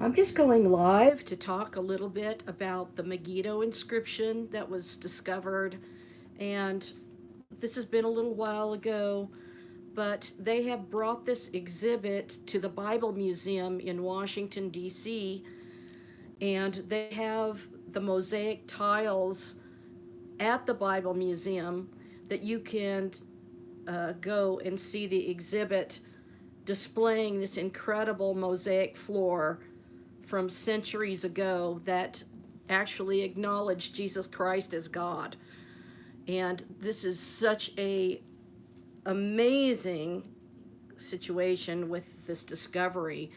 I'm just going live to talk a little bit about the Megiddo inscription that was discovered. And this has been a little while ago, but they have brought this exhibit to the Bible Museum in Washington, D.C., and they have the mosaic tiles at the Bible Museum that you can go and see the exhibit displaying this incredible mosaic floor from centuries ago that actually acknowledged Jesus Christ as God. And this is such a amazing situation with this discovery.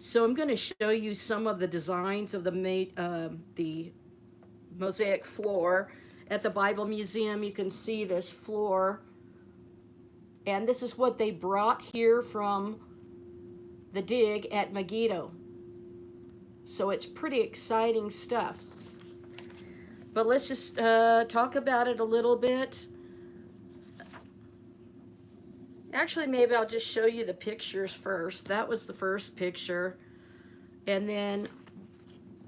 So I'm going to show you some of the designs of the mosaic floor at the Bible Museum. You can see this floor, and this is what they brought here from the dig at Megiddo. So it's pretty exciting stuff. But let's just talk about it a little bit. Actually, maybe I'll just show you the pictures first. That was the first picture. And then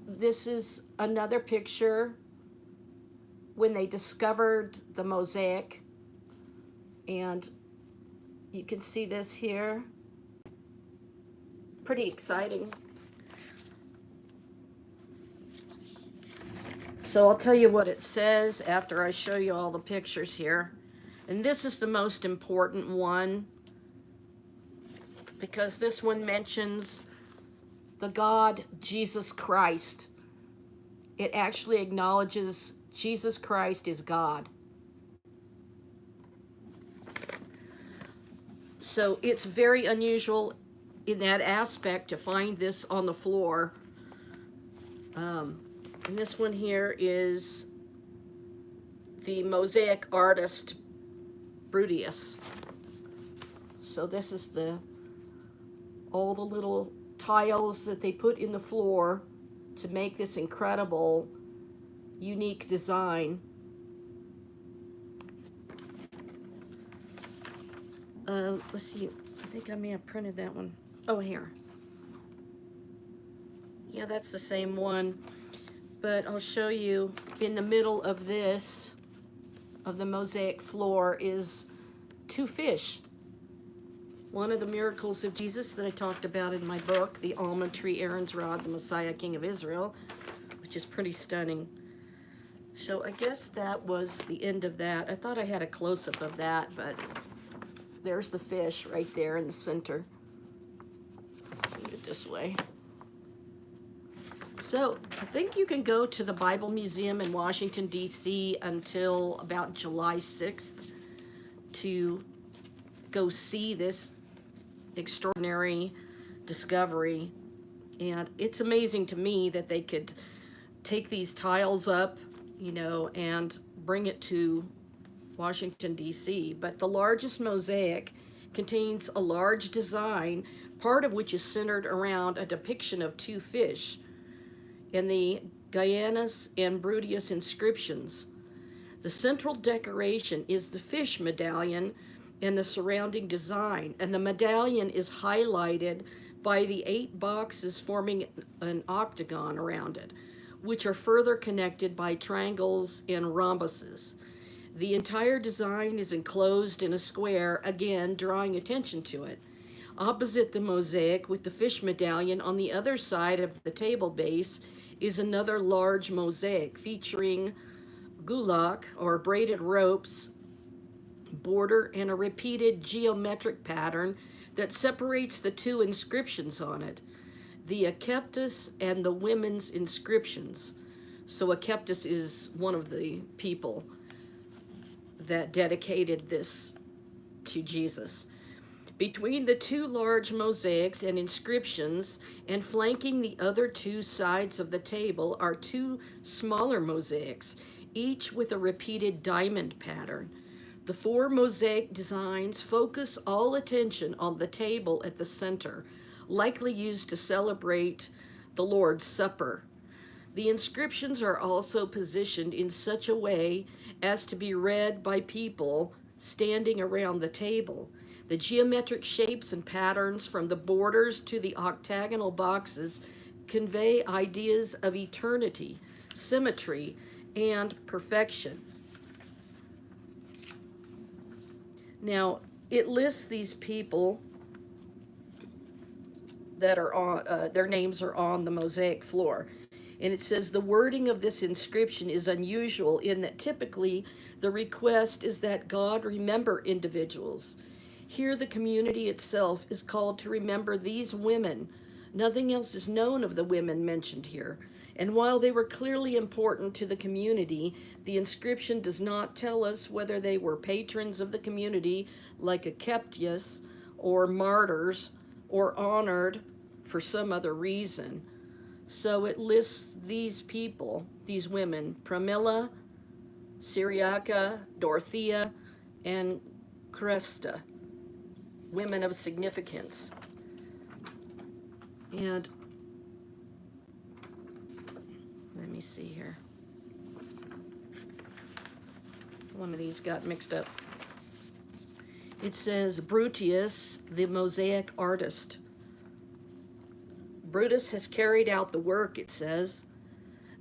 this is another picture when they discovered the mosaic. And you can see this here. Pretty exciting. So I'll tell you what it says after I show you all the pictures here. And this is the most important one, because this one mentions the God Jesus Christ. It actually acknowledges Jesus Christ is God. So it's very unusual in that aspect to find this on the floor. And this one here is the mosaic artist Brudius. So this is all the little tiles that they put in the floor to make this incredible, unique design. Let's see, I think I may have printed that one. Oh, here. Yeah, that's the same one. But I'll show you in the middle of this, of the mosaic floor, is two fish. One of the miracles of Jesus that I talked about in my book, the almond tree, Aaron's rod, the Messiah, King of Israel, which is pretty stunning. So I guess that was the end of that. I thought I had a close-up of that, but there's the fish right there in the center. Move it this way. So I think you can go to the Bible Museum in Washington, D.C. until about July 6th to go see this extraordinary discovery. And it's amazing to me that they could take these tiles up, and bring it to Washington, D.C. But the largest mosaic contains a large design, part of which is centered around a depiction of two fish in the Gaianus and Brudius inscriptions. The central decoration is the fish medallion and the surrounding design, and the medallion is highlighted by the 8 boxes forming an octagon around it, which are further connected by triangles and rhombuses. The entire design is enclosed in a square, again drawing attention to it. Opposite the mosaic, with the fish medallion on the other side of the table base, is another large mosaic featuring gulak, or braided ropes, border, and a repeated geometric pattern that separates the two inscriptions on it, the Akeptus and the women's inscriptions. So Akeptus is one of the people that dedicated this to Jesus. Between the two large mosaics and inscriptions, and flanking the other two sides of the table, are two smaller mosaics, each with a repeated diamond pattern. The 4 mosaic designs focus all attention on the table at the center, likely used to celebrate the Lord's Supper. The inscriptions are also positioned in such a way as to be read by people standing around the table. The geometric shapes and patterns from the borders to the octagonal boxes convey ideas of eternity, symmetry, and perfection. Now, it lists these people that are on, their names are on the mosaic floor. And it says the wording of this inscription is unusual in that typically the request is that God remember individuals. Here, the community itself is called to remember these women. Nothing else is known of the women mentioned here. And while they were clearly important to the community, the inscription does not tell us whether they were patrons of the community, like Akeptius, or martyrs, or honored for some other reason. So it lists these people, these women, Pramila, Syriaca, Dorothea, and Cresta, women of significance. And let me see here. One of these got mixed up. It says Brutius, the Mosaic artist. Brutus has carried out the work, it says.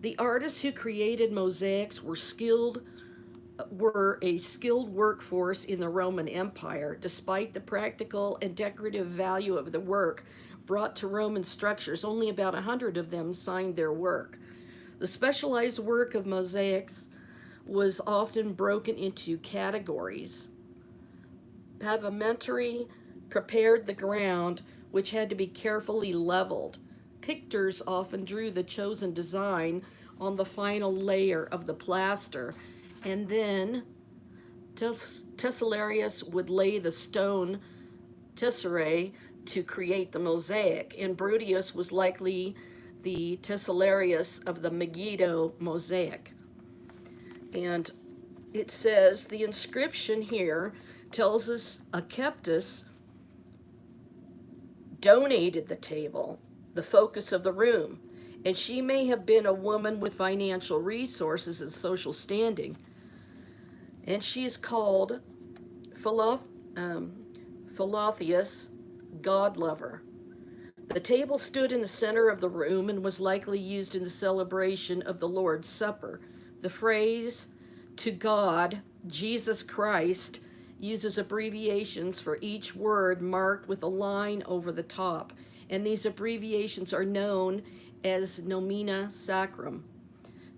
The artists who created mosaics were a skilled workforce in the Roman Empire. Despite the practical and decorative value of the work brought to Roman structures, only about 100 of them signed their work. The specialized work of mosaics was often broken into categories. Pavimentary prepared the ground, which had to be carefully leveled. Pictors often drew the chosen design on the final layer of the plaster, and then Tessellarius would lay the stone tesserae to create the mosaic, and Brutius was likely the Tessellarius of the Megiddo mosaic. And it says the inscription here tells us Akeptus donated the table, the focus of the room, and she may have been a woman with financial resources and social standing. And she is called Philotheus, God lover. The table stood in the center of the room and was likely used in the celebration of the Lord's Supper. The phrase, to God, Jesus Christ, uses abbreviations for each word marked with a line over the top, and these abbreviations are known as nomina sacrum.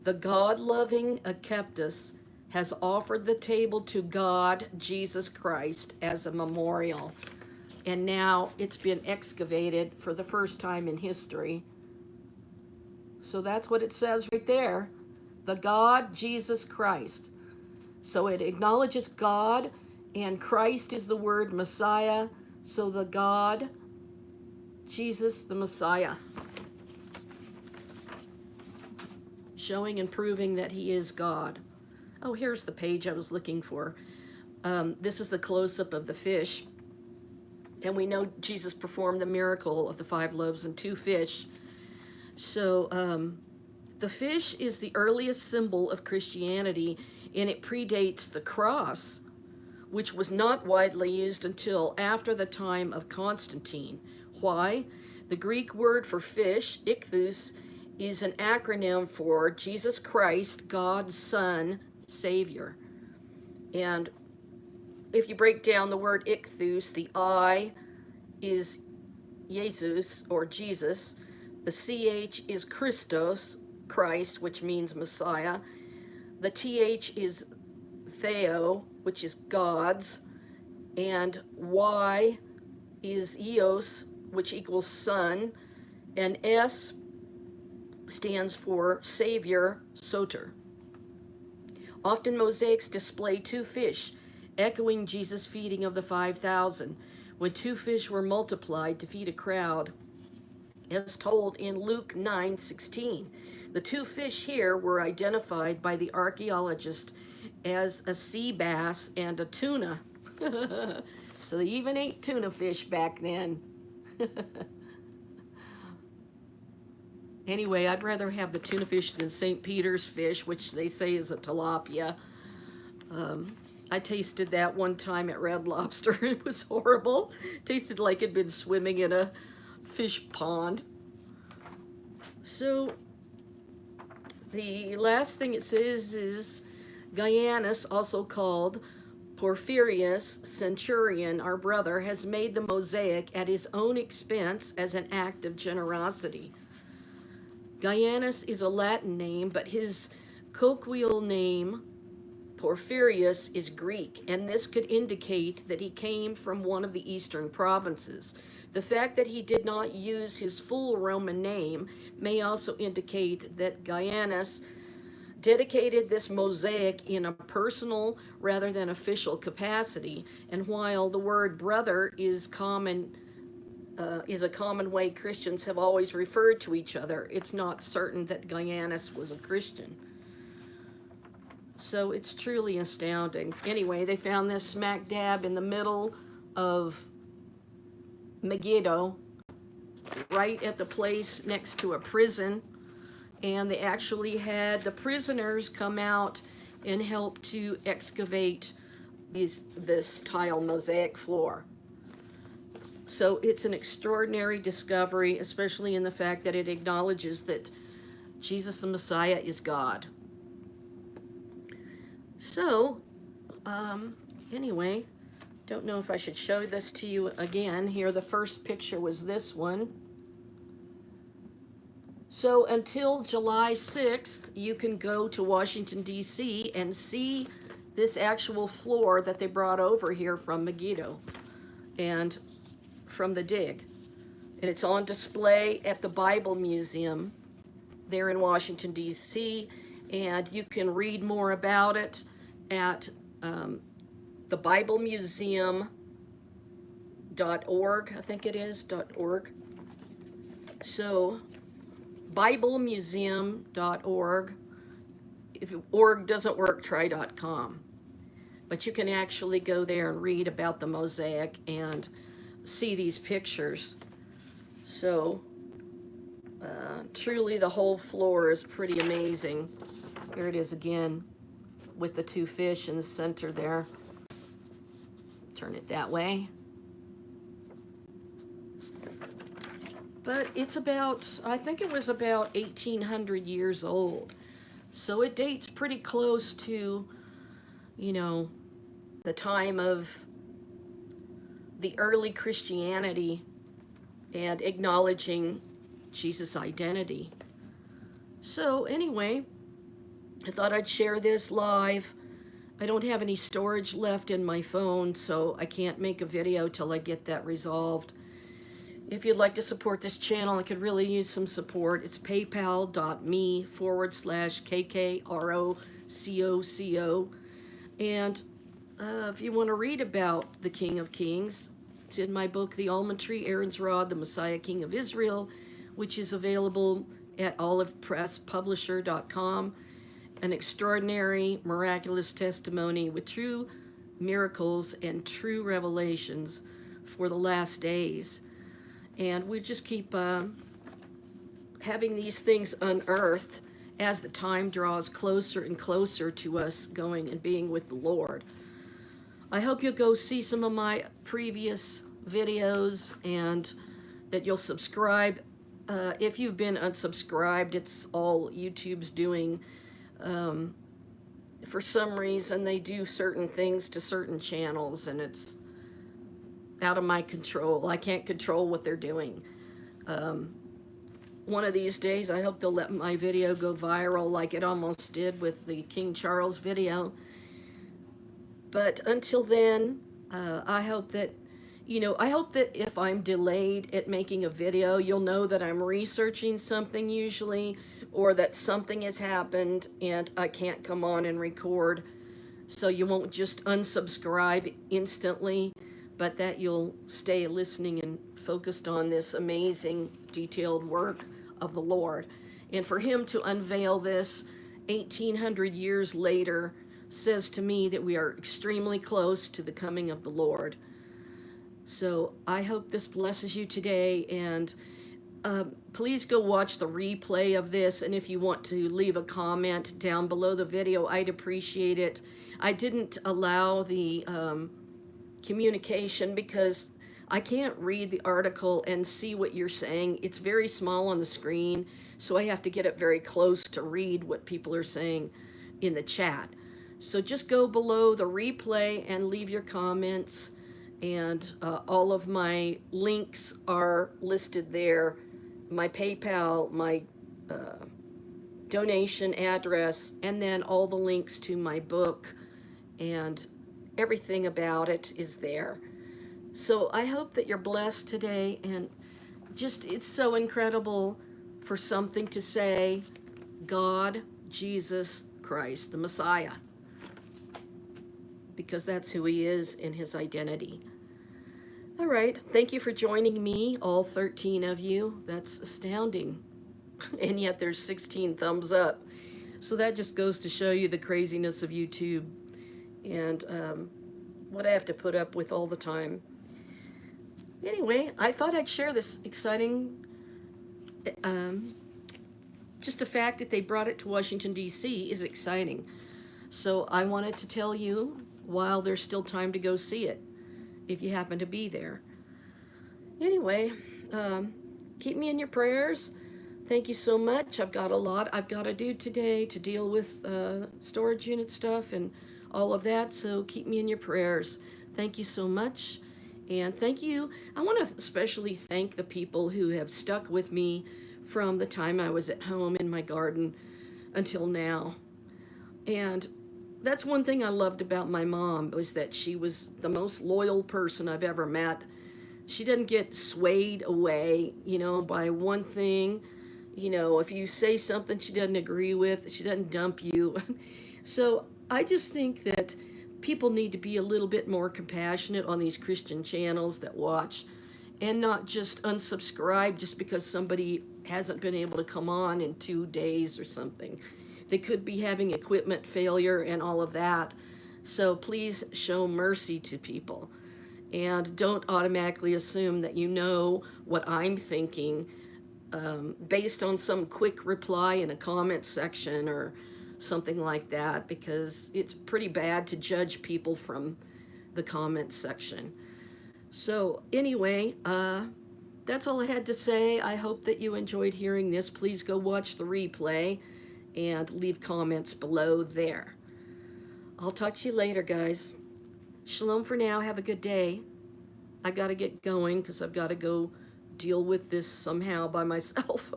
The God-loving Akeptus has offered the table to God, Jesus Christ, as a memorial, and now it's been excavated for the first time in history. So that's what it says right there, the God, Jesus Christ. So it acknowledges God, and Christ is the word Messiah, so the God, Jesus the Messiah, showing and proving that he is God. Oh, here's the page I was looking for. This is the close-up of the fish, and we know Jesus performed the miracle of the 5 loaves and 2 fish. So the fish is the earliest symbol of Christianity, and it predates the cross, which was not widely used until after the time of Constantine. Why? The Greek word for fish, ichthus, is an acronym for Jesus Christ, God's Son, Savior. And if you break down the word ichthus, the I is Jesus, or Jesus. The CH is Christos, Christ, which means Messiah. The TH is Theo, which is God's, and Y is Eos, which equals Son, and S stands for Savior, Soter. Often mosaics display 2 fish, echoing Jesus' feeding of the 5,000, when 2 fish were multiplied to feed a crowd, as told in Luke 9:16. The 2 fish here were identified by the archaeologist as a sea bass and a tuna. So they even ate tuna fish back then. Anyway, I'd rather have the tuna fish than St. Peter's fish, which they say is a tilapia. I tasted that one time at Red Lobster. It was horrible. It tasted like it'd been swimming in a fish pond. So the last thing it says is Gaianus, also called Porphyrius, centurion, our brother, has made the Mosaic at his own expense as an act of generosity. Gaianus is a Latin name, but his colloquial name, Porphyrius, is Greek, and this could indicate that he came from one of the eastern provinces. The fact that he did not use his full Roman name may also indicate that Gaianus dedicated this mosaic in a personal rather than official capacity. And while the word brother is a common way Christians have always referred to each other, it's not certain that Gaianus was a Christian. So it's truly astounding. Anyway, they found this smack dab in the middle of Megiddo, right at the place next to a prison. And they actually had the prisoners come out and help to excavate this tile mosaic floor. So it's an extraordinary discovery, especially in the fact that it acknowledges that Jesus the Messiah is God. So, anyway, don't know if I should show this to you again. Here, the first picture was this one. So until July 6th, you can go to Washington, D.C. and see this actual floor that they brought over here from Megiddo and from the dig. And it's on display at the Bible Museum there in Washington, D.C. And you can read more about it at the Bible Museum.org, I think it is, .org. So BibleMuseum.org. If org doesn't work, try .com. But you can actually go there and read about the mosaic and see these pictures. So truly the whole floor is pretty amazing. Here it is again with the two fish in the center there. Turn it that way. But it's about, I think it was about 1,800 years old. So it dates pretty close to, you know, the time of the early Christianity and acknowledging Jesus' identity. So anyway, I thought I'd share this live. I don't have any storage left in my phone, so I can't make a video till I get that resolved. If you'd like to support this channel, I could really use some support. It's paypal.me/KKROCOCO. And if you want to read about the King of Kings, it's in my book, The Almond Tree, Aaron's Rod, the Messiah King of Israel, which is available at olivepresspublisher.com. An extraordinary, miraculous testimony with true miracles and true revelations for the last days. And we just keep having these things unearthed as the time draws closer and closer to us going and being with the Lord. I hope you'll go see some of my previous videos and that you'll subscribe. If you've been unsubscribed, it's all YouTube's doing. For some reason, they do certain things to certain channels, and it's out of my control. I can't control what they're doing. One of these days, I hope they'll let my video go viral like it almost did with the King Charles video. But until then, I hope that, I hope that if I'm delayed at making a video, you'll know that I'm researching something usually, or that something has happened and I can't come on and record. So you won't just unsubscribe instantly, but that you'll stay listening and focused on this amazing detailed work of the Lord. And for him to unveil this 1,800 years later says to me that we are extremely close to the coming of the Lord. So I hope this blesses you today, and please go watch the replay of this, and if you want to leave a comment down below the video, I'd appreciate it. I didn't allow the communication because I can't read the article and see what you're saying. It's very small on the screen, so I have to get up very close to read what people are saying in the chat. So just go below the replay and leave your comments, and all of my links are listed there. My PayPal, my donation address, and then all the links to my book, and everything about it is there. So I hope that you're blessed today, and just, it's so incredible for something to say God, Jesus Christ, the Messiah, because that's who he is in his identity. All right, thank you for joining me, all 13 of you. That's astounding. And yet there's 16 thumbs up. So that just goes to show you the craziness of YouTube and what I have to put up with all the time. Anyway, I thought I'd share this exciting, just the fact that they brought it to Washington, D.C. is exciting. So I wanted to tell you while there's still time to go see it, if you happen to be there. Anyway, keep me in your prayers. Thank you so much. I've got a lot I've got to do today to deal with storage unit stuff and all of that, so keep me in your prayers. Thank you so much. And thank you. I want to especially thank the people who have stuck with me from the time I was at home in my garden until now. And that's one thing I loved about my mom, was that she was the most loyal person I've ever met. She didn't get swayed away, by one thing. If you say something she doesn't agree with, she doesn't dump you. So I just think that people need to be a little bit more compassionate on these Christian channels that watch, and not just unsubscribe just because somebody hasn't been able to come on in 2 days or something. They could be having equipment failure and all of that. So please show mercy to people, and don't automatically assume that you know what I'm thinking based on some quick reply in a comment section or something like that, because it's pretty bad to judge people from the comments section. So anyway, that's all I had to say. I hope that you enjoyed hearing this. Please go watch the replay and leave comments below there. I'll talk to you later, guys. Shalom for now. Have a good day. I got to get going because I've got to go deal with this somehow by myself.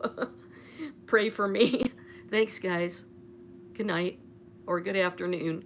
Pray for me. Thanks, guys. Good night or good afternoon.